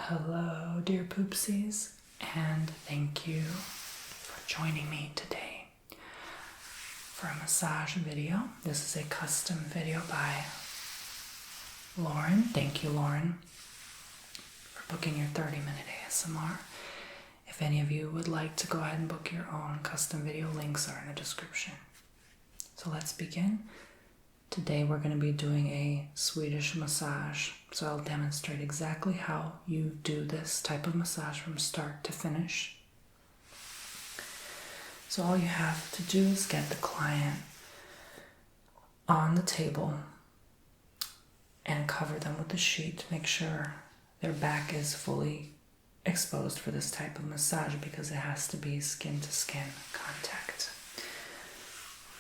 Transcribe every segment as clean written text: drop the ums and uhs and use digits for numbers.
Hello, dear poopsies, and thank you for joining me today for a massage video. This is a custom video by Lauren. Thank you, Lauren, for booking your 30-minute ASMR. If any of you would like to go ahead and book your own custom video, links are in the description. So let's begin. Today we're going to be doing a Swedish massage, so I'll demonstrate exactly how you do this type of massage from start to finish. So all you have to do is get the client on the table and cover them with the sheet. Make sure their back is fully exposed for this type of massage because it has to be skin to skin contact.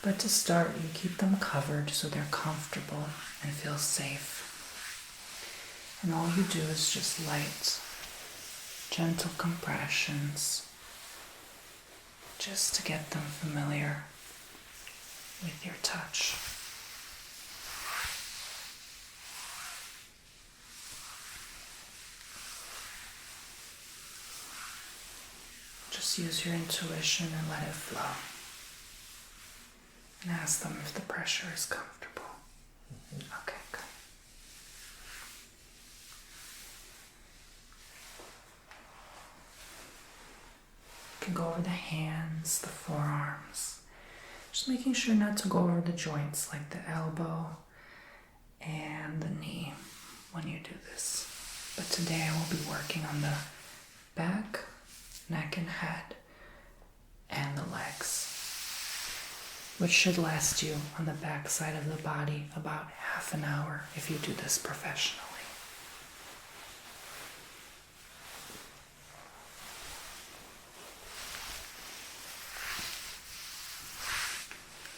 But to start, you keep them covered so they're comfortable and feel safe. And all you do is just light, gentle compressions, just to get them familiar with your touch. Just use your intuition and let it flow. And ask them if the pressure is comfortable. Okay, good. You can go over the hands, the forearms. Just making sure not to go over the joints like the elbow and the knee when you do this. But today I will be working on the back, neck and head, and the legs, which should last you on the back side of the body about half an hour if you do this professionally.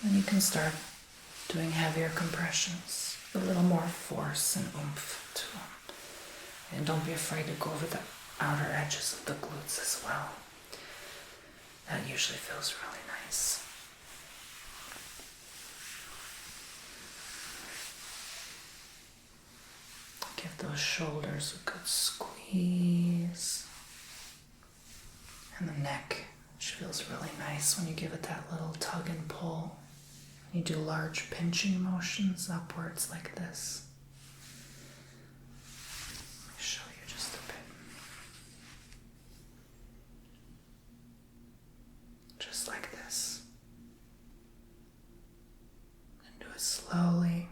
Then you can start doing heavier compressions, a little more force and oomph to them. And don't be afraid to go over the outer edges of the glutes as well. That usually feels really nice. Give those shoulders a good squeeze. And the neck, which feels really nice when you give it that little tug and pull. You do large pinching motions upwards like this. Let me show you just a bit. Just like this. And do it slowly.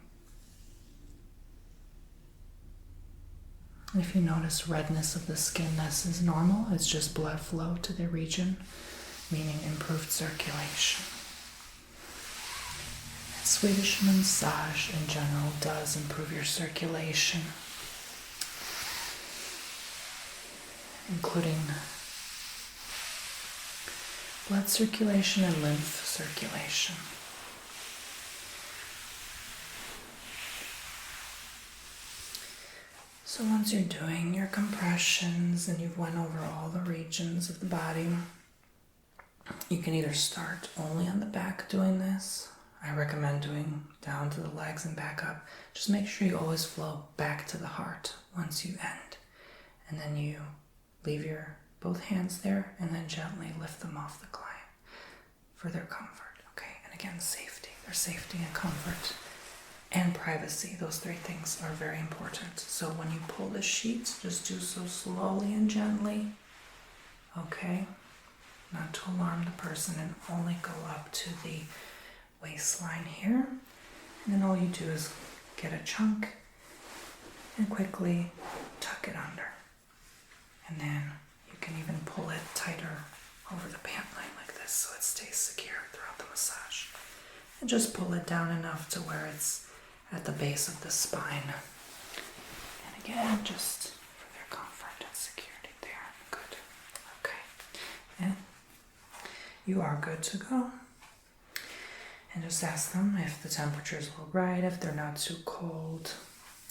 If you notice redness of the skin, this is normal. It's just blood flow to the region, meaning improved circulation. And Swedish massage in general does improve your circulation, including blood circulation and lymph circulation. So once you're doing your compressions and you've went over all the regions of the body, you can either start only on the back doing this. I recommend doing down to the legs and back up. Just make sure you always flow back to the heart once you end. And then you leave your both hands there and then gently lift them off the client for their comfort. Okay, and again, safety. Their safety and comfort. And privacy, those three things are very important. So when you pull the sheets, just do so slowly and gently, okay? Not to alarm the person, and only go up to the waistline here. And then all you do is get a chunk and quickly tuck it under. And then you can even pull it tighter over the pant line like this so it stays secure throughout the massage. And just pull it down enough to where it's at the base of the spine. And again, just for their comfort and security there. Good. Okay. And you are good to go. And just ask them if the temperature's all right, if they're not too cold.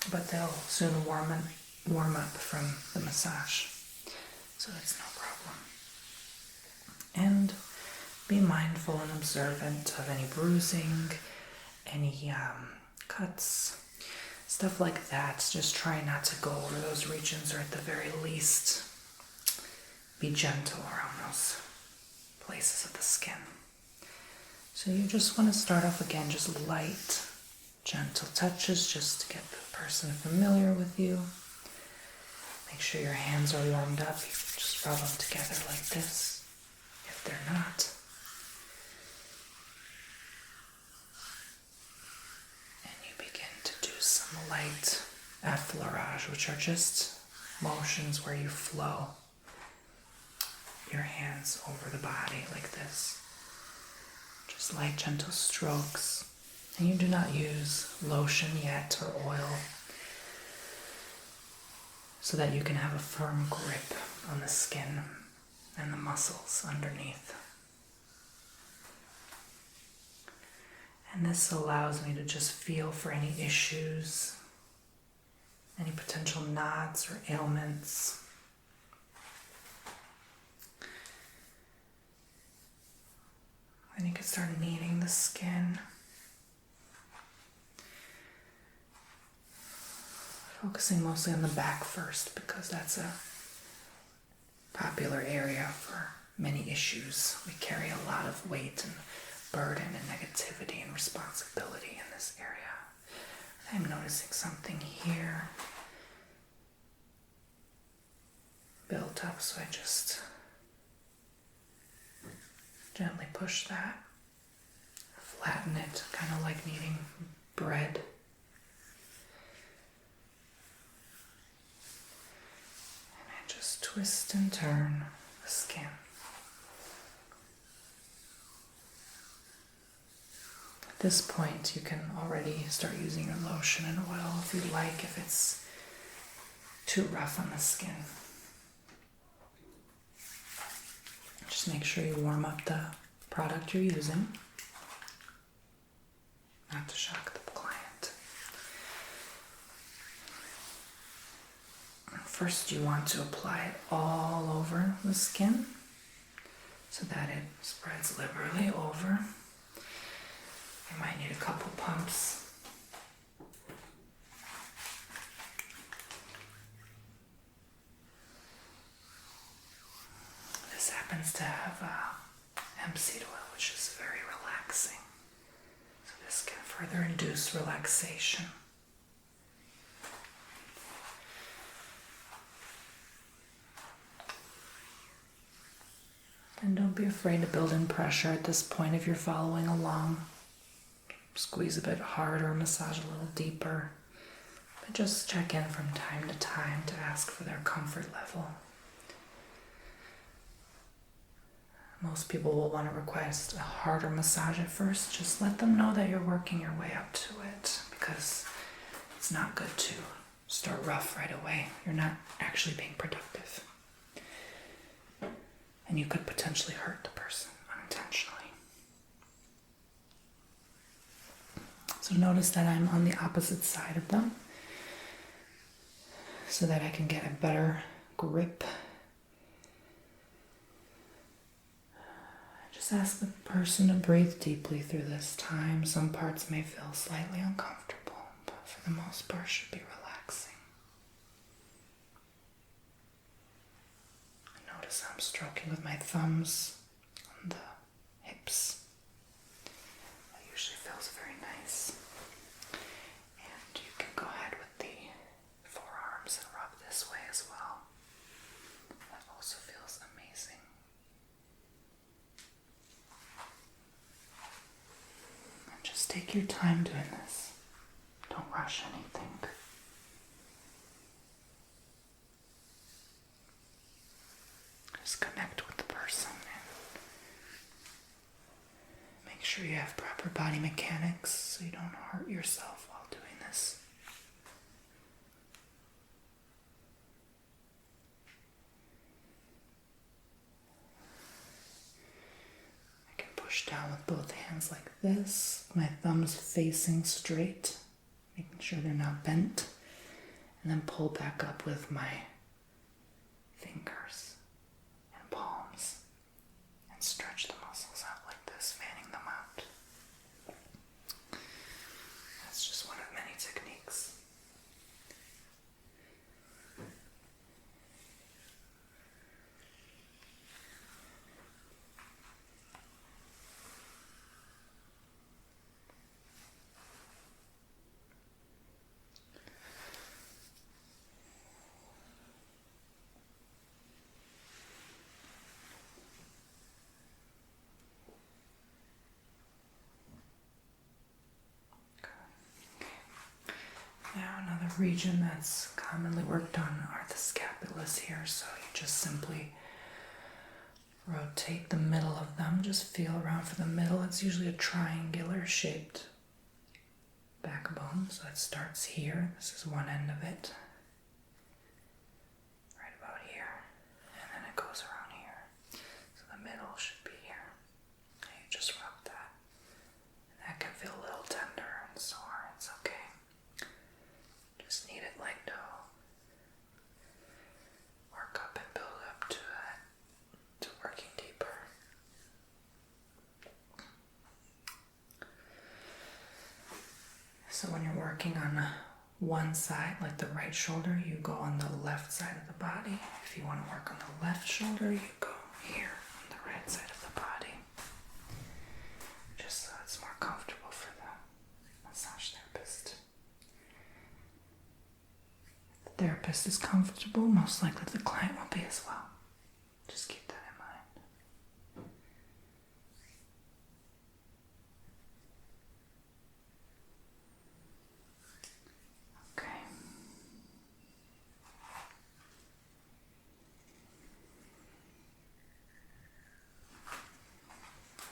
But they'll soon warm up from the massage. So that's no problem. And be mindful and observant of any bruising, any cuts. Stuff like that. Just try not to go over those regions, or at the very least, be gentle around those places of the skin. So you just want to start off again, just light, gentle touches just to get the person familiar with you. Make sure your hands are warmed up. You can just rub them together like this, if they're not. And you begin to do some light effleurage, which are just motions where you flow your hands over the body like this. Just light, gentle strokes. And you do not use lotion yet or oil, so that you can have a firm grip on the skin and the muscles underneath. And this allows me to just feel for any issues, any potential knots or ailments. And you can start kneading the skin. Focusing mostly on the back first, because that's a popular area for many issues. We carry a lot of weight and burden and negativity and responsibility in this area. I'm noticing something here built up, so I just gently push that, flatten it, kind of like kneading bread. And I just twist and turn the skin. At this point, you can already start using your lotion and oil if you'd like, if it's too rough on the skin. Just make sure you warm up the product you're using, not to shock the client. First, you want to apply it all over the skin so that it spreads liberally over. You might need a couple pumps. This happens to have hemp seed oil, which is very relaxing. So this can further induce relaxation. And don't be afraid to build in pressure at this point if you're following along. Squeeze a bit harder, massage a little deeper. But just check in from time to time to ask for their comfort level. Most people will want to request a harder massage at first. Just let them know that you're working your way up to it, because it's not good to start rough right away. You're not actually being productive. And you could potentially hurt the person unintentionally. So notice that I'm on the opposite side of them so that I can get a better grip. Just ask the person to breathe deeply through this time. Some parts may feel slightly uncomfortable, but for the most part should be relaxing. Notice I'm stroking with my thumbs on the hips. That usually feels very nice. And you can go ahead with the forearms and rub this way as well. That also feels amazing. And just take your time doing this. Don't rush anything. Just connect with the person and make sure you have proper body mechanics so you don't hurt yourself while doing this. I can push down with both hands like this, my thumbs facing straight, making sure they're not bent, and then pull back up with my fingers and palms and stretch the muscles out like this, fanning them out. That's just one of many techniques. Another region that's commonly worked on are the scapulas here, so you just simply rotate the middle of them. Just feel around for the middle. It's usually a triangular shaped backbone, so it starts here. This is one end of it, right about here, and then it goes around here. So the middle should be here. And you just rub that. And that can feel a little tender and sore. It's okay. Just knead it like dough. Work up and build up to it, to working deeper. So when you're working on one side, like the right shoulder, you go on the left side of the body. If you want to work on the left shoulder, you go here on the right side of the body. Just so it's more comfortable for the massage therapist. If the therapist is comfortable, most likely the client will be as well. Just keep that in mind. Okay.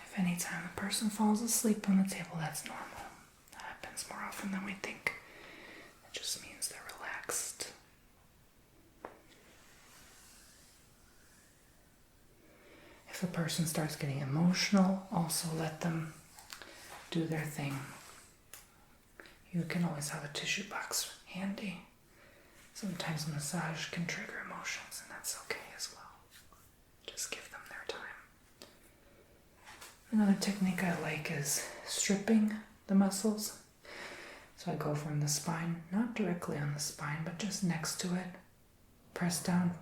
If any time a person falls asleep on the table, that's normal. That happens more often than we think. It just means they're relaxed. If a person starts getting emotional, also let them do their thing. You can always have a tissue box handy. Sometimes massage can trigger emotions, and that's okay as well. Just give them their time. Another technique I like is stripping the muscles. So I go from the spine, not directly on the spine, but just next to it, press down,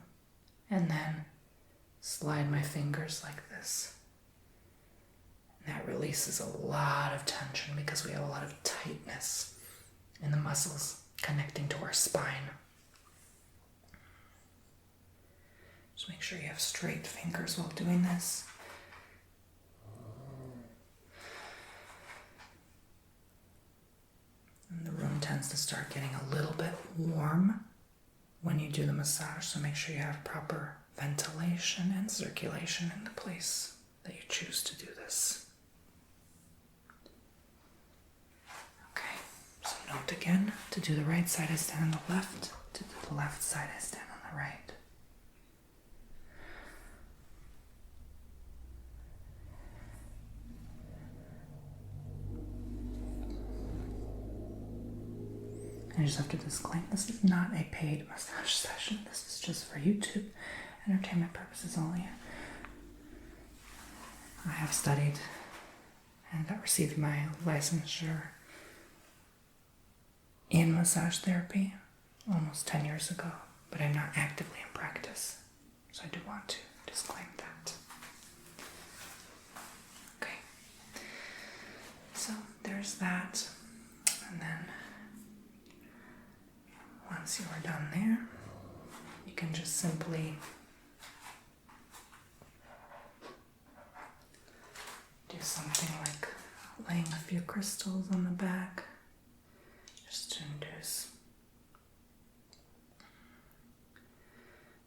and then slide my fingers like this. And that releases a lot of tension because we have a lot of tightness in the muscles connecting to our spine. Just make sure you have straight fingers while doing this. And the room tends to start getting a little bit warm when you do the massage, so make sure you have proper ventilation and circulation in the place that you choose to do this. Okay, so note again, to do the right side I stand on the left, to do the left side I stand on the right. I just have to disclaim, this is not a paid massage session. This is just for YouTube entertainment purposes only. I have studied and received my licensure in massage therapy almost 10 years ago, but I'm not actively in practice. So I do want to disclaim that. Okay. So there's that. And then once you are done there, you can just simply do something like laying a few crystals on the back, just to induce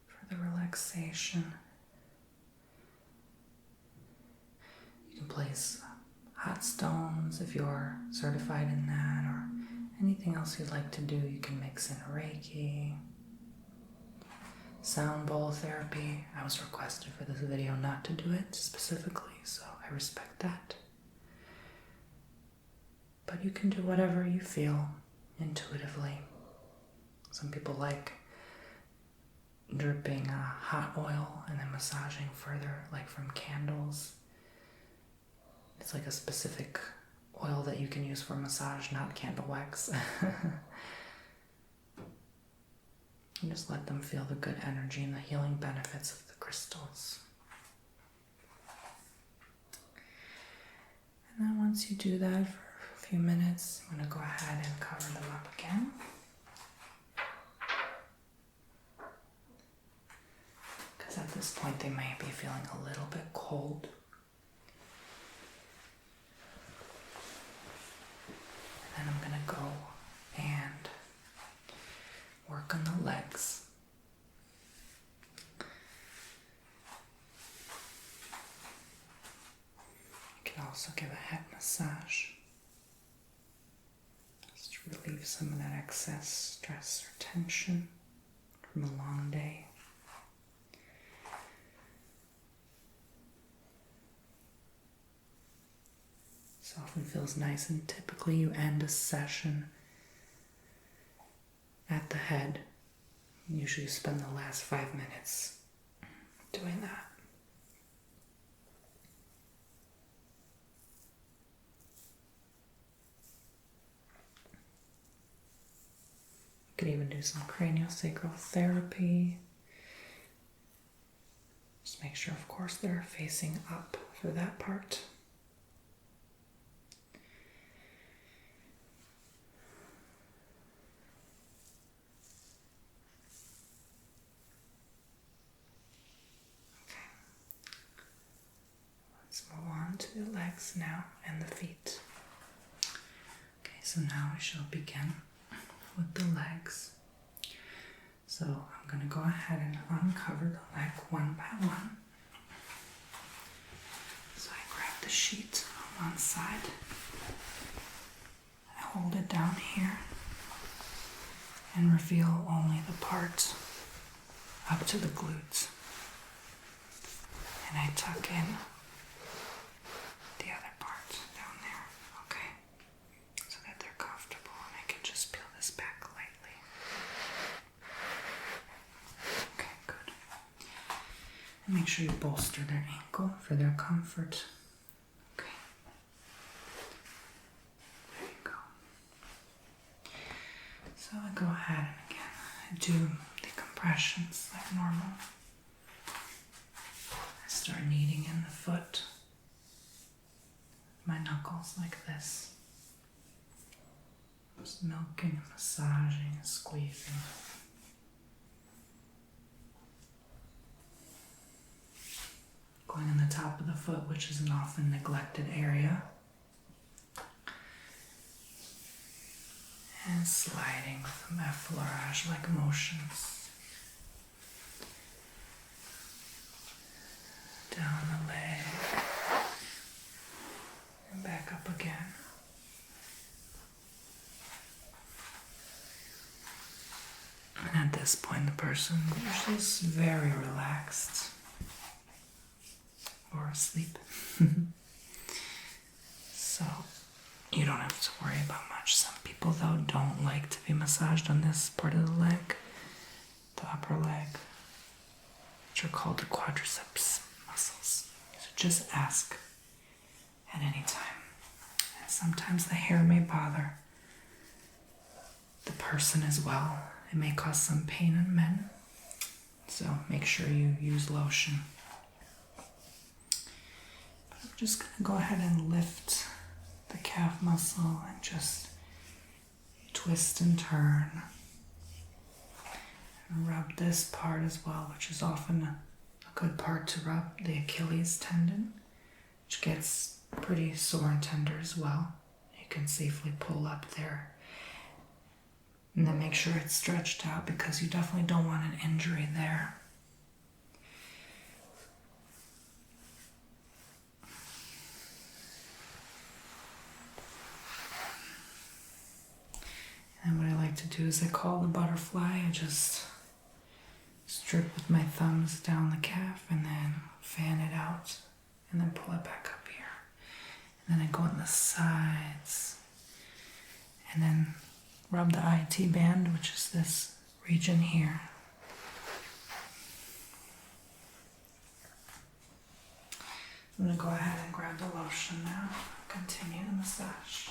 for the relaxation. You can place hot stones if you're certified in that, or anything else you'd like to do. You can mix in Reiki, sound bowl therapy. I was requested for this video not to do it specifically, so I respect that. But you can do whatever you feel intuitively. Some people like dripping hot oil and then massaging further, like from candles. It's like a specific oil that you can use for massage, not candle wax. And just let them feel the good energy and the healing benefits of the crystals. And then once you do that for a few minutes, I'm going to go ahead and cover them up again. Because at this point they may be feeling a little bit cold. And then I'm going to go and work on the legs. You can also give a head massage. Just to relieve some of that excess stress or tension from a long day. This often feels nice, and typically you end a session at the head. Usually you spend the last 5 minutes doing that. You could even do some craniosacral therapy. Just make sure, of course, they're facing up for that part. Let's move on to the legs now and the feet. Okay, so now we shall begin with the legs. So I'm going to go ahead and uncover the leg one by one. So I grab the sheet on one side. I hold it down here and reveal only the part up to the glutes. And I tuck in the other part down there, okay? So that they're comfortable, and I can just peel this back lightly. Okay, good. And make sure you bolster their ankle for their comfort. Okay. There you go. So I go ahead and again, I do the compressions like normal. I start kneading in the foot, my knuckles like this. Just milking and massaging and squeezing. Going on the top of the foot, which is an often neglected area. And sliding with some effleurage-like motions. Down the leg. And back up again. And at this point, the person usually is very relaxed. Or asleep. So you don't have to worry about much. Some people, though, don't like to be massaged on this part of the leg, the upper leg, which are called the quadriceps muscles. So just ask at any time. And sometimes the hair may bother the person as well. It may cause some pain in men. So make sure you use lotion. But I'm just going to go ahead and lift the calf muscle and just twist and turn. And rub this part as well, which is often a good part to rub, the Achilles tendon, which gets pretty sore and tender as well. You can safely pull up there. And then make sure it's stretched out because you definitely don't want an injury there. And what I like to do is I call the butterfly. I just strip with my thumbs down the calf and then fan it out and then pull it back up here. And then I go on the sides and then rub the IT band, which is this region here. I'm going to go ahead and grab the lotion now. Continue the massage.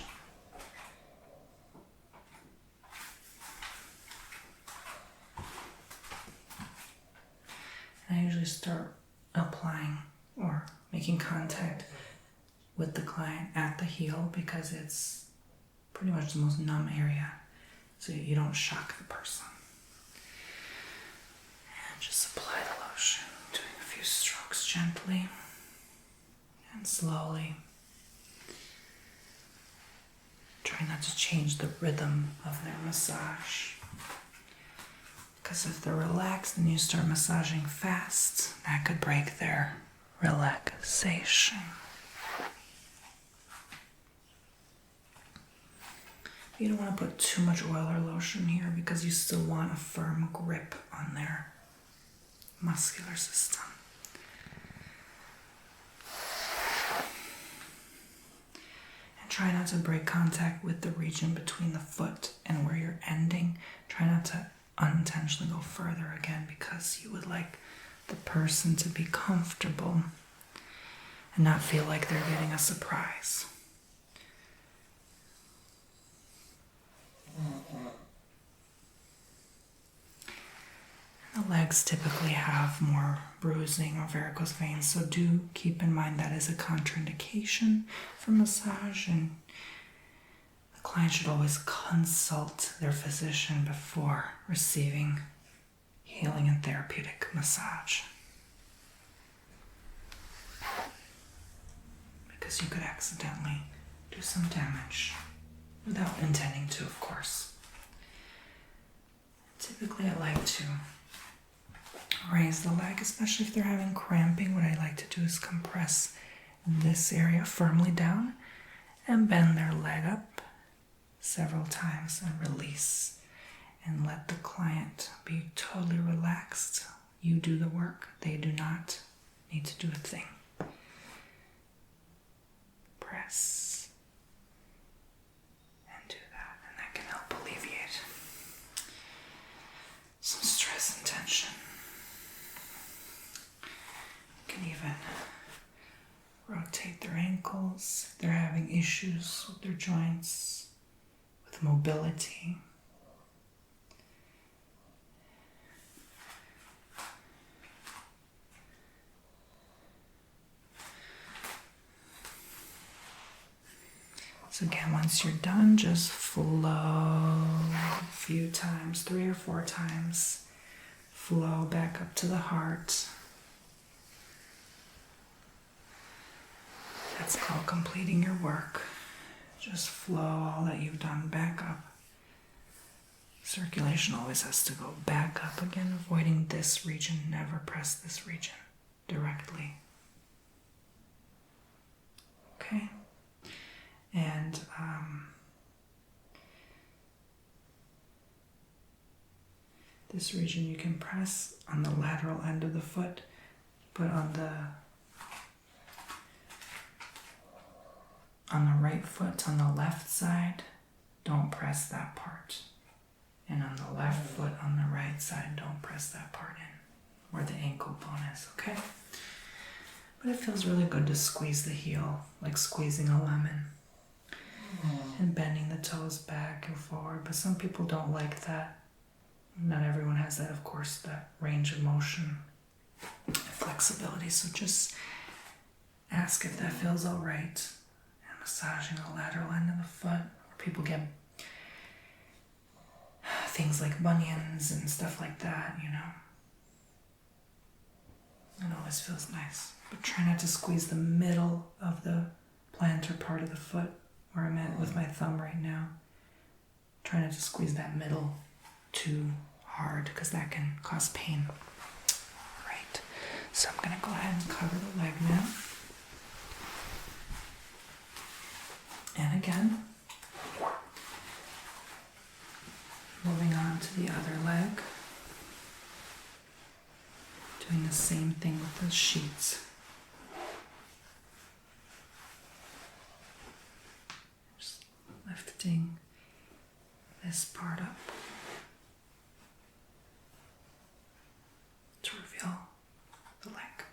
And I usually start applying or making contact with the client at the heel because it's pretty much the most numb area, so you don't shock the person. And just apply the lotion, doing a few strokes gently and slowly. Try not to change the rhythm of their massage. Because if they're relaxed and you start massaging fast, that could break their relaxation. You don't want to put too much oil or lotion here because you still want a firm grip on their muscular system. And try not to break contact with the region between the foot and where you're ending. Try not to unintentionally go further again because you would like the person to be comfortable and not feel like they're getting a surprise. The legs typically have more bruising or varicose veins, so do keep in mind that is a contraindication for massage, and the client should always consult their physician before receiving healing and therapeutic massage. Because you could accidentally do some damage without intending to, of course. Typically, I like to raise the leg, especially if they're having cramping. What I like to do is compress this area firmly down and bend their leg up several times and release and let the client be totally relaxed. You do the work. They do not need to do a thing. Press and do that, and that can help alleviate some stress and tension. You can even rotate their ankles if they're having issues with their joints, with mobility. So again, once you're done, just flow a few times, 3 or 4 times. Flow back up to the heart. That's called completing your work. Just flow all that you've done back up. Circulation always has to go back up again, avoiding this region. Never press this region directly. Okay? And this region you can press on the lateral end of the foot, but on the right foot, on the left side, don't press that part. And on the left foot, on the right side, don't press that part in, where the ankle bone is, okay? But it feels really good to squeeze the heel, like squeezing a lemon. And bending the toes back and forward, but some people don't like that. Not everyone has that, of course, that range of motion, flexibility. So just ask if that feels all right. And massaging the lateral end of the foot, where people get things like bunions and stuff like that, you know. It always feels nice. But try not to squeeze the middle of the plantar part of the foot, where I'm at with my thumb right now. Try not to squeeze that middle too hard because that can cause pain. Great. So I'm going to go ahead and cover the leg now. And again, moving on to the other leg. Doing the same thing with the sheets. Lifting this part up to reveal the leg.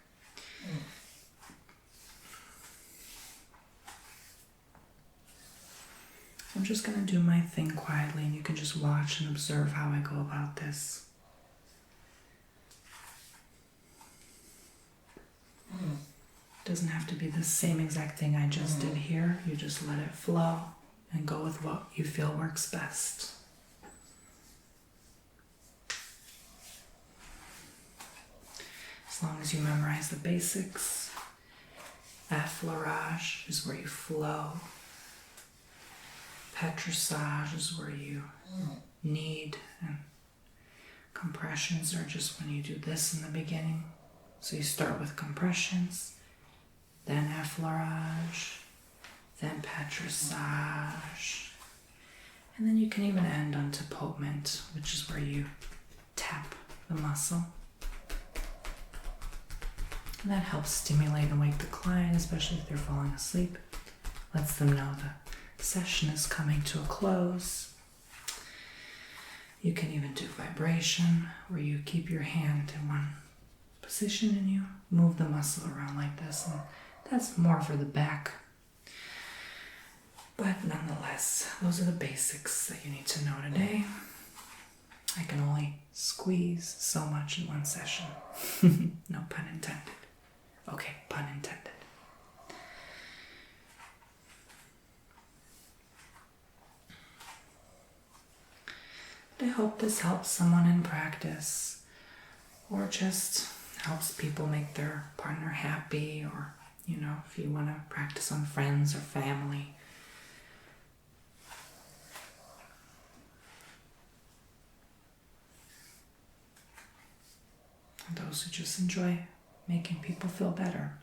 So I'm just going to do my thing quietly, and you can just watch and observe how I go about this. Doesn't have to be the same exact thing I just did here. You just let it flow and go with what you feel works best. As long as you memorize the basics. Effleurage is where you flow. Petrissage is where you knead and compress. compressions are just when you do this in the beginning. So you start with compressions, then effleurage, then patrissage, and then you can even end on tapotement, which is where you tap the muscle. And that helps stimulate and wake the client, especially if they're falling asleep. Lets them know the session is coming to a close. You can even do vibration, where you keep your hand in one position and you move the muscle around like this. And that's more for the back. But nonetheless, those are the basics that you need to know today. I can only squeeze so much in one session. No pun intended. Okay, pun intended. I hope this helps someone in practice, or just helps people make their partner happy, or, if you want to practice on friends or family. And those who just enjoy making people feel better.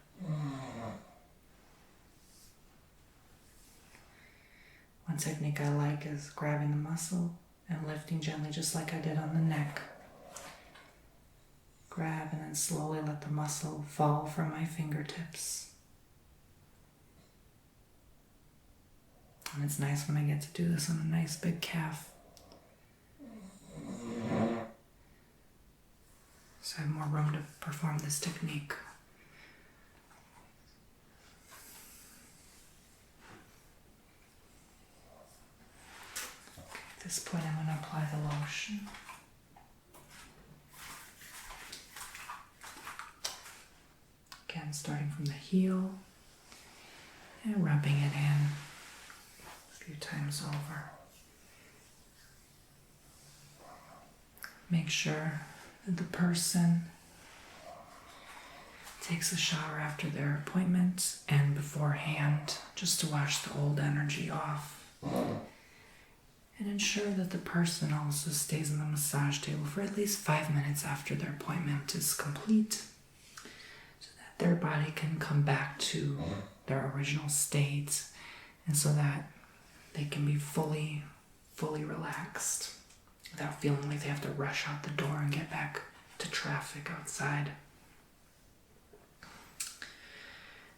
One technique I like is grabbing the muscle and lifting gently, just like I did on the neck. Grab and then slowly let the muscle fall from my fingertips. And it's nice when I get to do this on a nice big calf. So I have more room to perform this technique. At this point, I'm going to apply the lotion. Again, starting from the heel and rubbing it in a few times over. Make sure that the person takes a shower after their appointment and beforehand, just to wash the old energy off. And ensure that the person also stays on the massage table for at least 5 minutes after their appointment is complete, so that their body can come back to their original state, and so that they can be fully relaxed without feeling like they have to rush out the door and get back to traffic outside.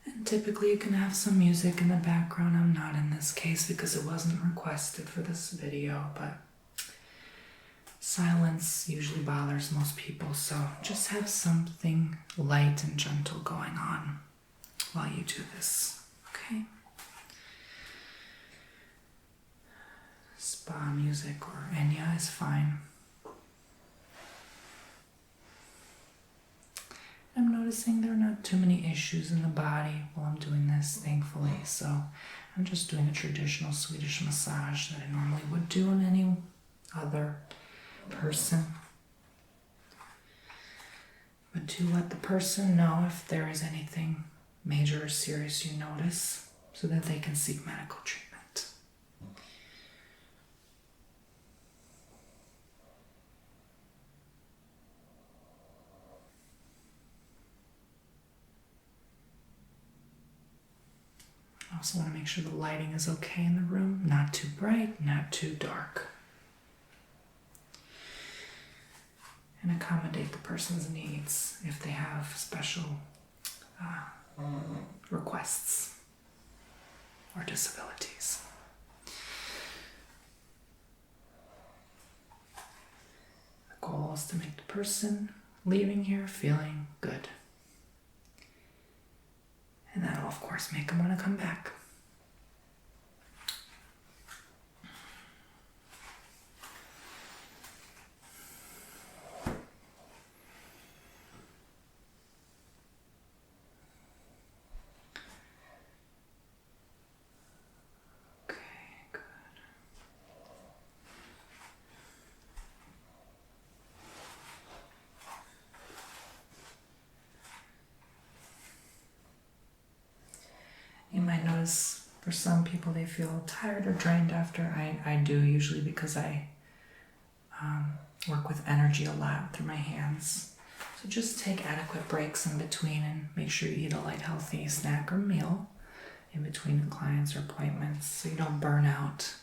And typically you can have some music in the background. I'm not in this case because it wasn't requested for this video, but silence usually bothers most people, so just have something light and gentle going on while you do this, okay? Spa music or Enya is fine. I'm noticing there are not too many issues in the body while I'm doing this, thankfully, so I'm just doing a traditional Swedish massage that I normally would do on any other person. But to let the person know if there is anything major or serious you notice, so that they can seek medical treatment. I also want to make sure the lighting is okay in the room, not too bright, not too dark. And accommodate the person's needs if they have special requests or disabilities. The goal is to make the person leaving here feeling good. And that'll, of course, make them want to come back. Okay, good. You might notice for some people they feel tired or drained after. I do, usually because I work with energy a lot through my hands. So just take adequate breaks in between and make sure you eat a light, healthy snack or meal in between clients or appointments so you don't burn out.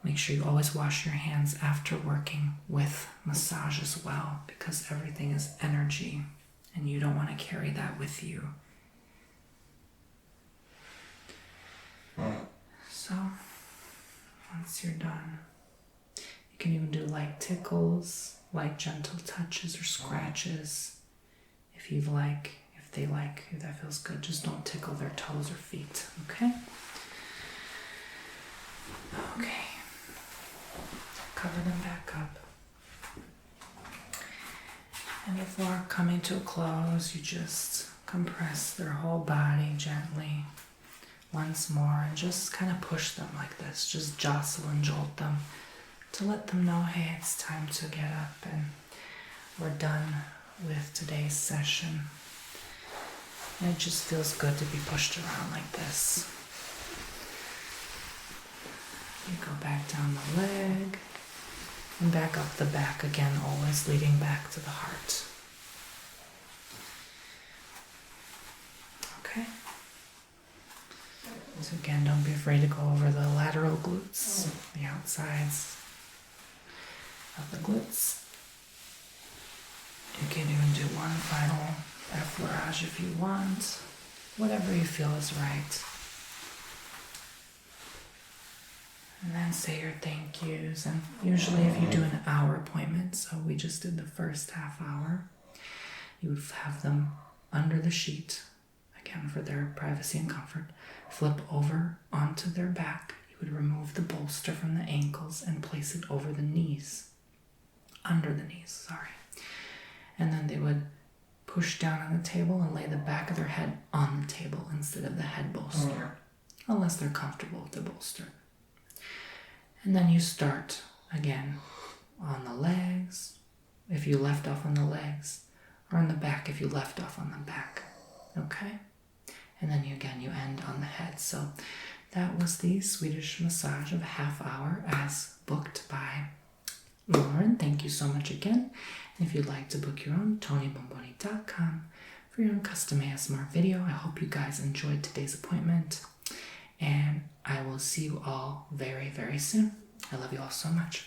Make sure you always wash your hands after working with massage as well, because everything is energy and you don't want to carry that with you. So once you're done, you can even do light tickles, light gentle touches or scratches if that feels good. Just don't tickle their toes or feet, okay? Okay. Cover them back up. And before coming to a close, you just compress their whole body gently once more and just kind of push them like this. Just jostle and jolt them to let them know, hey, it's time to get up and we're done with today's session. And it just feels good to be pushed around like this. You go back down the leg and back up the back again, always leading back to the heart. Okay? So again, don't be afraid to go over the lateral glutes, the outsides of the glutes. You can even do one final effleurage if you want, whatever you feel is right. And then say your thank yous. And usually if you do an hour appointment, so we just did the first half hour, you would have them under the sheet, again for their privacy and comfort, flip over onto their back. You would remove the bolster from the ankles and place it over the knees, under the knees, sorry. And then they would push down on the table and lay the back of their head on the table instead of the head bolster, unless they're comfortable with the bolster. And then you start again on the legs, if you left off on the legs, or on the back if you left off on the back, okay? And then you end on the head. So that was the Swedish massage of a half hour as booked by Lauren. Thank you so much again. And if you'd like to book your own, TonyBomboni.com for your own custom ASMR video. I hope you guys enjoyed today's appointment. And I will see you all very, very soon. I love you all so much.